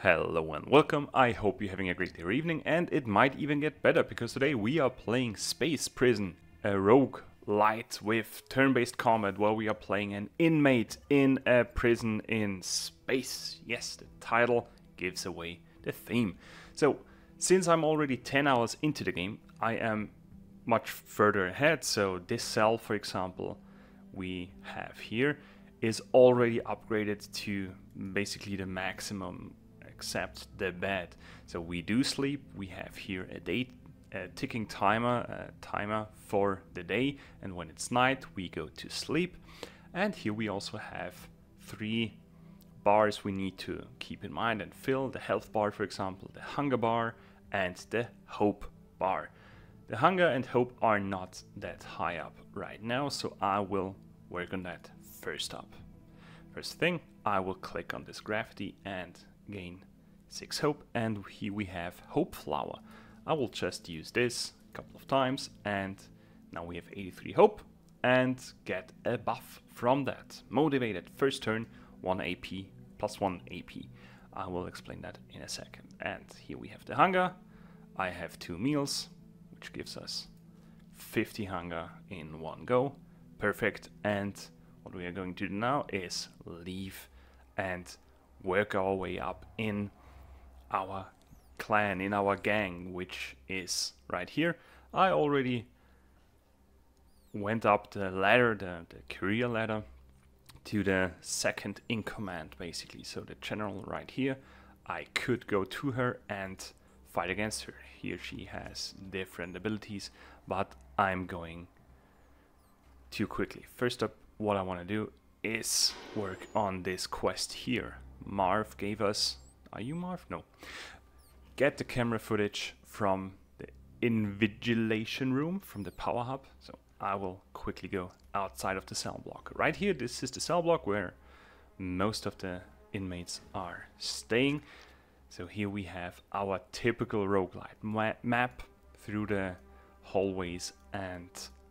Hello and welcome. I hope you're having a great day or evening, and it might even get better because today we are playing Space Prison, a roguelite with turn-based combat where we are playing an inmate in a prison in space. Yes, the title gives away the theme. So, since I'm already 10 hours into the game, I am much further ahead. So this cell, for example, we have here is already upgraded to basically the maximum except the bed. So we do sleep. We have here a ticking timer, for the day, and when it's night we go to sleep. And here we also have 3 bars we need to keep in mind and fill: the health bar, for example, the hunger bar, and the hope bar. The hunger and hope are not that high up right now, so I will work on that first up. First thing, I will click on this gravity and gain 6 hope, and here we have hope flower. I will just use this a couple of times, and now we have 83 hope and get a buff from that. Motivated, first turn, 1 AP plus 1 AP. I will explain that in a second. And here we have the hunger. I have 2 meals, which gives us 50 hunger in one go. Perfect. And what we are going to do now is leave and work our way up in our clan, in our gang, which is right here. I already went up the ladder, the career ladder, to the second in command, basically. So the general right here, I could go to her and fight against her. Here she has different abilities, but I'm going too quickly. First up, what I want to do is work on this quest here. Marv gave us... Are you Marv? No. Get the camera footage from the invigilation room, from the power hub. So I will quickly go outside of the cell block. Right here, this is the cell block where most of the inmates are staying. So here we have our typical roguelite map through the hallways and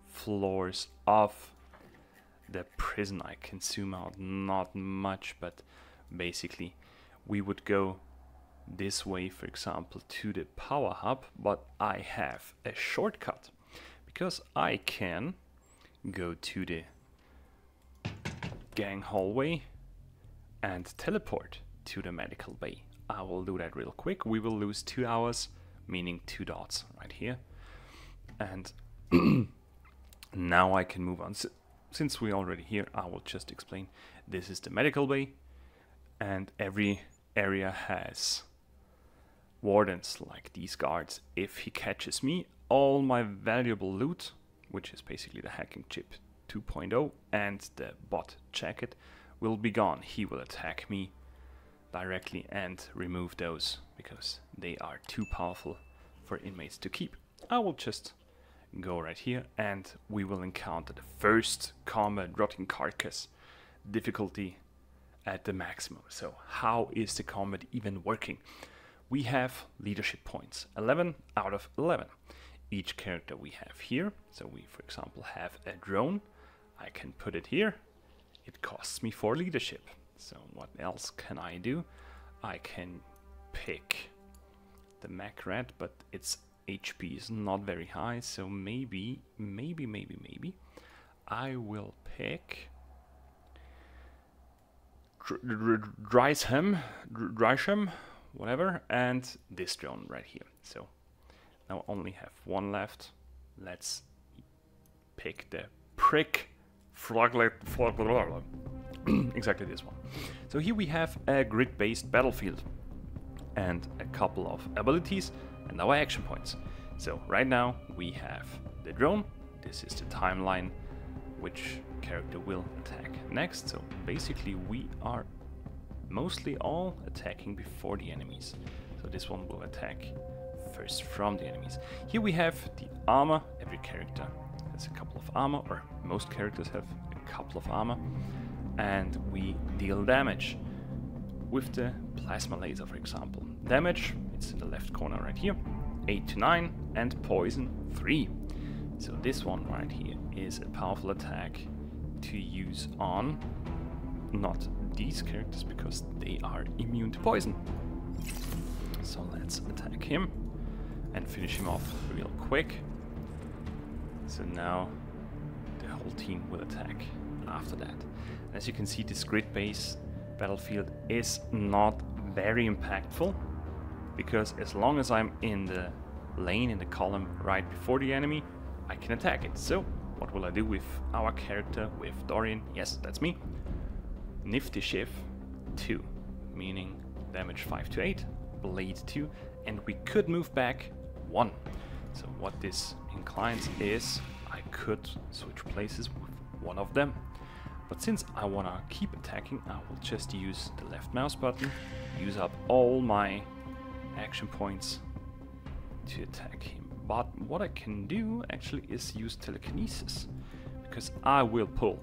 floors of the prison. I can zoom out, not much, but basically we would go this way, for example, to the power hub, but I have a shortcut because I can go to the gang hallway and teleport to the medical bay. I will do that real quick. We will lose 2 hours, meaning 2 dots right here. And now I can move on. Since we're already here, I will just explain. This is the medical bay, and every area has wardens like these guards. If he catches me, all my valuable loot, which is basically the hacking chip 2.0 and the bot jacket, will be gone. He will attack me directly and remove those because they are too powerful for inmates to keep. I will just go right here and we will encounter the first combat, rotting carcass, difficulty at the maximum. So how is the combat even working? We have leadership points, 11 out of 11. Each character we have here, so we for example have a drone. I can put it here. It costs me 4 leadership. So what else can I do? I can pick the mech rat, but its HP is not very high, so maybe I will pick Dreisham, whatever, and this drone right here. So now I only have 1 left. Let's pick the prick Roguelite, exactly this one. So here we have a grid-based battlefield and a couple of abilities and our action points. So right now we have the drone. This is the timeline, which character will attack next. So basically we are mostly all attacking before the enemies. So this one will attack first from the enemies. Here we have the armor. Every character has a couple of armor, or most characters have a couple of armor, and we deal damage with the plasma laser, for example. Damage, it's in the left corner right here, 8 to 9, and poison 3. So this one right here is a powerful attack to use on not these characters because they are immune to poison. So let's attack him and finish him off real quick. So now the whole team will attack after that. As you can see, this grid-based battlefield is not very impactful, because as long as I'm in the lane, in the column right before the enemy, I can attack it. So what will I do with our character, with Dorian? Yes, that's me. Nifty Shift 2, meaning damage 5 to 8, bleed 2, and we could move back 1. So what this inclines is I could switch places with one of them. But since I want to keep attacking, I will just use the left mouse button, use up all my action points to attack him. But what I can do actually is use telekinesis, because I will pull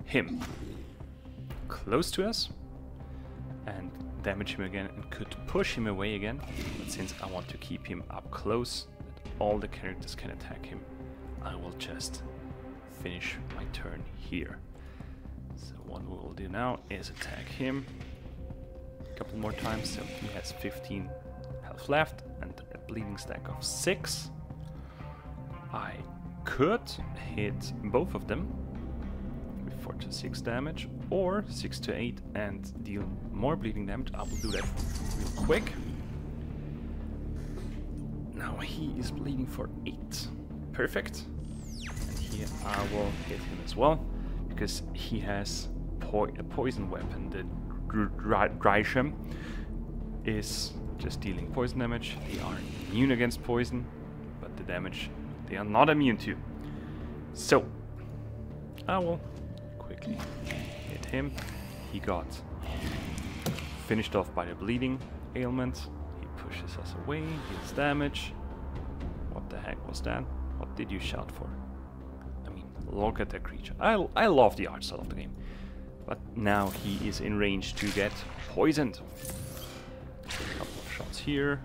him close to us and damage him again, and could push him away again. But since I want to keep him up close, that all the characters can attack him, I will just finish my turn here. So what we will do now is attack him a couple more times. So he has 15 health left and a bleeding stack of 6. I could hit both of them with 4 to 6 damage, or 6 to 8 and deal more bleeding damage. I will do that real quick. Now he is bleeding for 8. Perfect. And here I will hit him as well, because he has a poison weapon. The Dreisham is just dealing poison damage. They are immune against poison, but the damage they are not immune to. So I will quickly hit him. He got finished off by the bleeding ailment. He pushes us away, deals damage. What the heck was that? What did you shout for? I mean, look at that creature. I love the art style of the game. But now he is in range to get poisoned. A couple of shots here.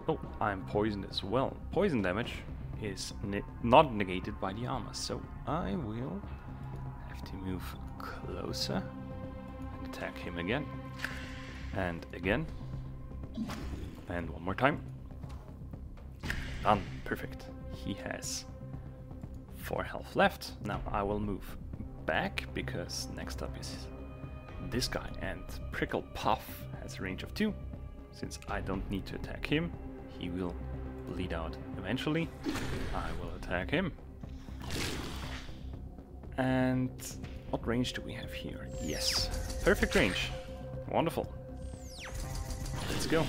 Oh, I'm poisoned as well. Poison damage is not negated by the armor, so I will have to move closer and attack him again. And again. And one more time. Done. Perfect. He has 4 health left. Now I will move back, because next up is this guy, and Prickle Puff has a range of 2. Since I don't need to attack him, he will bleed out eventually. I will attack him. And what range do we have here? Yes, perfect range. Wonderful. Let's go.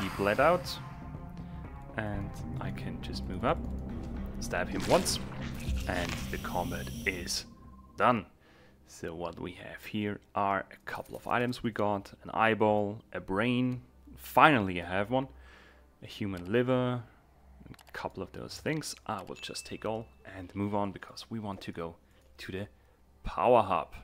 He bled out, and I can just move up, stab him once, and the combat is done. So what we have here are a couple of items we got: an eyeball, a brain, finally I have one, a human liver, a couple of those things. I will just take all and move on, because we want to go to the power hub.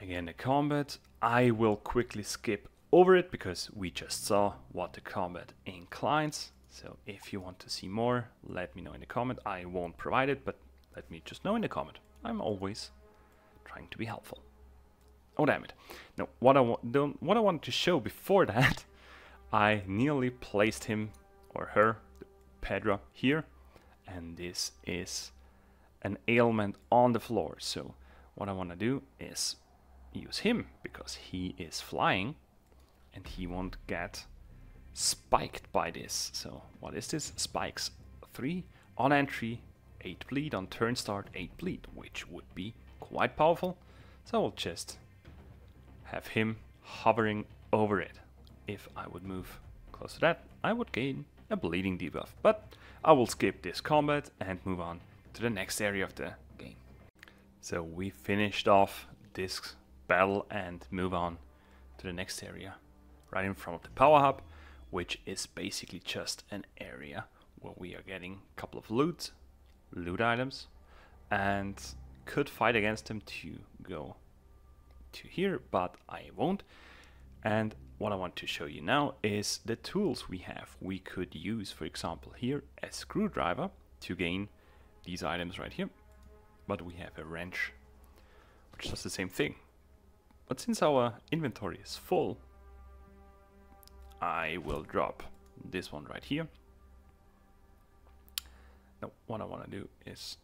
Again, the combat, I will quickly skip over it, because we just saw what the combat inclines. So if you want to see more, let me know in the comment. I won't provide it, but let me just know in the comment. I'm always trying to be helpful. Oh, damn it. Now, what I wanted to show before that, I nearly placed him or her, Pedra, here. And this is an ailment on the floor. So what I want to do is use him, because he is flying and he won't get spiked by this. So what is this? Spikes 3 on entry, 8 bleed, on turn start 8 bleed, which would be quite powerful. So I'll just have him hovering over it. If I would move close to that, I would gain a bleeding debuff. But I will skip this combat and move on to the next area of the game. So we finished off this battle and move on to the next area right in front of the power hub, which is basically just an area where we are getting a couple of loot items, and could fight against them to go to here, but I won't. And what I want to show you now is the tools we have. We could use, for example, here a screwdriver to gain these items right here, but we have a wrench which does the same thing. But since our inventory is full, I will drop this one right here. Now, what I want to do is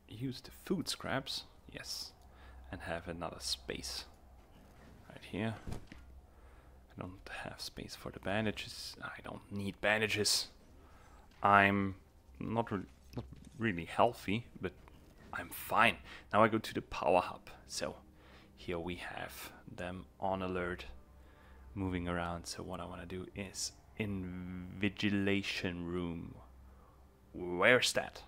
use the food scraps, yes, and have another space right here. I don't have space for the bandages. I don't need bandages. I'm not really healthy, but I'm fine. Now I go to the power hub. So here we have them on alert, moving around. So what I want to do is invigilation room. Where's that?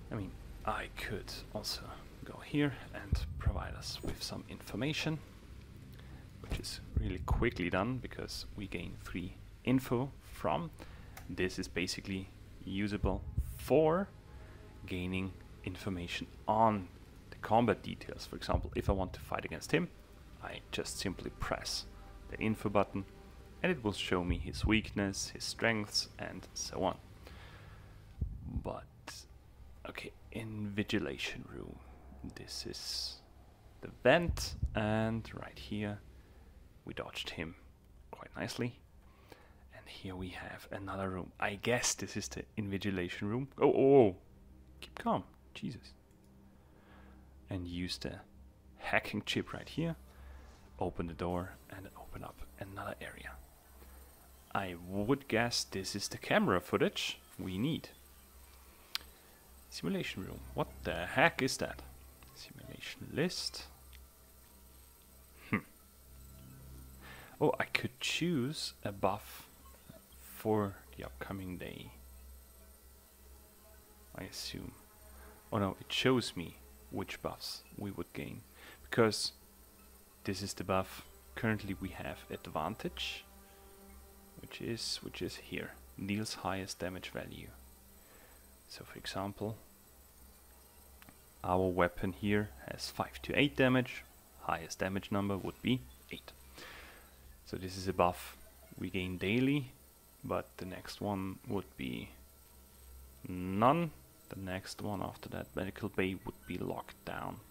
I mean, I could also go here and provide us with some information, which is really quickly done because we gain free info from. This is basically usable for gaining information on the combat details. For example, if I want to fight against him, I just simply press the info button and it will show me his weakness, his strengths, and so on. But okay, invigilation room. This is the vent, and right here we dodged him quite nicely. And here we have another room. I guess this is the invigilation room. Oh, keep calm, Jesus. And use the hacking chip right here. Open the door and open up another area. I would guess this is the camera footage we need. Simulation room. What the heck is that? Simulation list. Oh, I could choose a buff for the upcoming day, I assume. Oh no, it shows me which buffs we would gain, because this is the buff. Currently we have advantage, which is here, deals highest damage value. So for example, our weapon here has 5 to 8 damage, highest damage number would be 8. So this is a buff we gain daily, but the next one would be none. The next one after that, medical bay, would be locked down.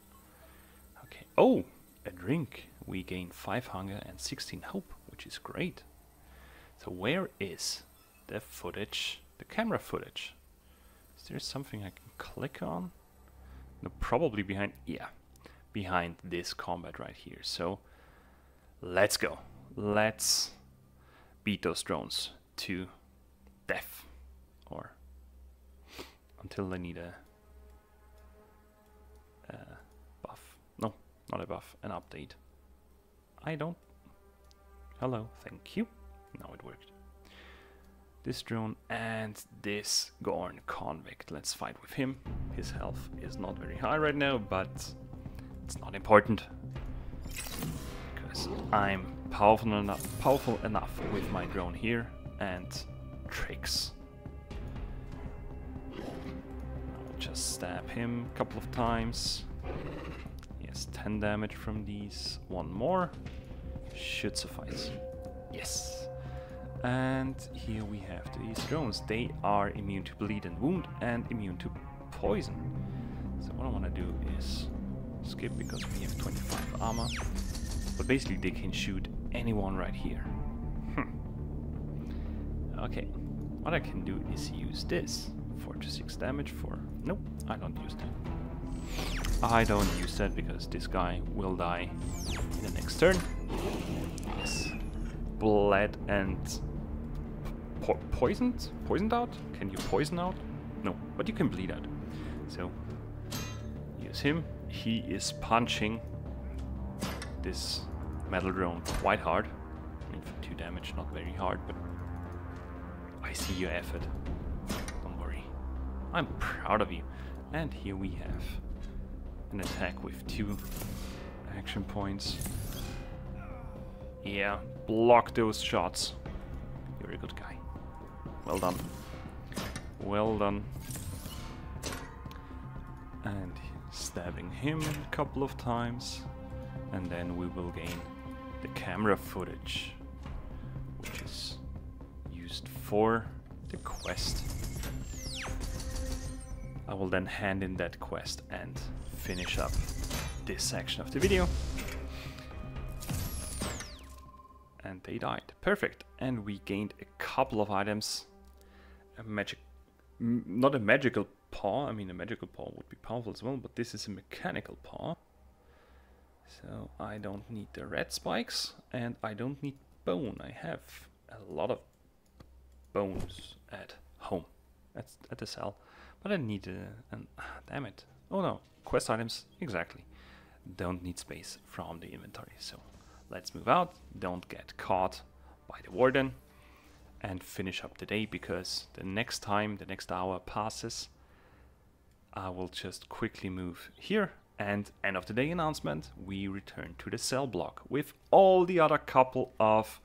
Okay. Oh, a drink. We gain 5 hunger and 16 hope, which is great. So where is the footage, the camera footage? Is there something I can click on? No, probably behind, yeah, behind this combat right here. So let's go. Let's beat those drones to death, or until they need a buff. No, not a buff, an update. I don't. Hello, thank you. Now it worked. This drone and this Gorn convict. Let's fight with him. His health is not very high right now, but it's not important, because I'm powerful enough with my drone here and tricks. I'll just stab him a couple of times. He has 10 damage from these. One more should suffice. Yes. And here we have these drones. They are immune to bleed and wound and immune to poison. So what I want to do is skip, because we have 25 armor. But basically they can shoot anyone right here. Okay, what I can do is use this. 4 to 6 damage for... Nope, I don't use that. I don't use that because this guy will die in the next turn. Yes. Bled and... poisoned? Poisoned out? Can you poison out? No, but you can bleed out. So, use him. He is punching this metal drone quite hard. I mean, for 2 damage, not very hard, but I see your effort. Don't worry. I'm proud of you. And here we have an attack with 2 action points. Yeah, block those shots. You're a good guy. Well done. Well done. And stabbing him a couple of times. And then we will gain the camera footage, which is used for the quest. I will then hand in that quest and finish up this section of the video. and they died. Perfect. And we gained a couple of items. A not a magical paw. I mean, a magical paw would be powerful as well, but this is a mechanical paw. So I don't need the red spikes, and I don't need bone. I have a lot of bones at home, at the cell, but I need damn it. Oh no, quest items, exactly. Don't need space from the inventory, so let's move out, don't get caught by the warden, and finish up the day, because the next hour passes, I will just quickly move here, and end of the day announcement, we return to the cell block with all the other couple of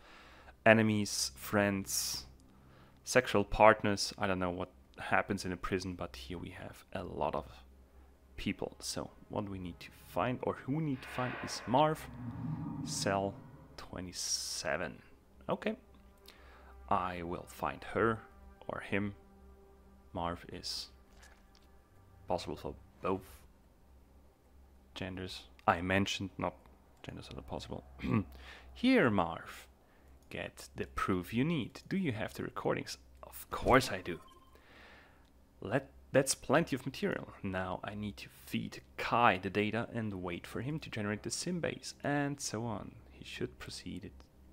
enemies, friends, sexual partners. I don't know what happens in a prison, but here we have a lot of people. So what we need to find, or who we need to find, is Marv, cell 27. Okay, I will find her or him. Marv is possible for both genders. I mentioned not genders are not possible. Here, Marv, get the proof you need. Do you have the recordings? Of course I do. That's plenty of material. Now I need to feed Kai the data and wait for him to generate the sim base, and so on. He should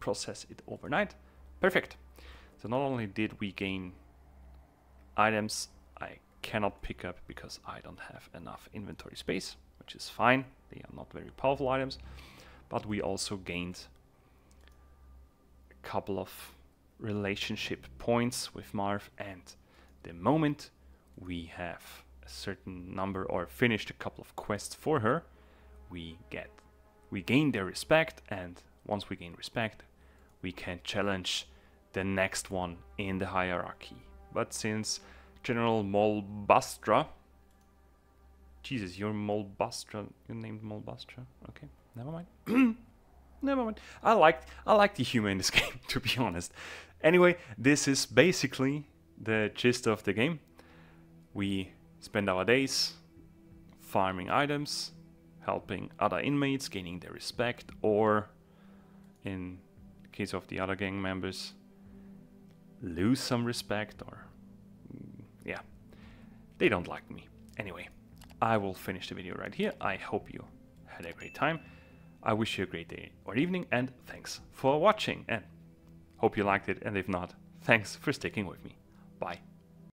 process it overnight. Perfect. So not only did we gain items I cannot pick up because I don't have enough inventory space, which is fine. They are not very powerful items, but we also gained a couple of relationship points with Marv, and the moment we have a certain number or finished a couple of quests for her, we gain their respect, and once we gain respect, we can challenge the next one in the hierarchy. But since General Molbastra, Jesus, you're Molbastra, you're named Molbastra, okay, never mind. Never mind. I like the humor in this game, to be honest. Anyway, this is basically the gist of the game. We spend our days farming items, helping other inmates, gaining their respect, or in the case of the other gang members, lose some respect, or yeah, they don't like me. Anyway, I will finish the video right here. I hope you had a great time. I wish you a great day or evening, and thanks for watching, and hope you liked it, and if not, thanks for sticking with me. Bye.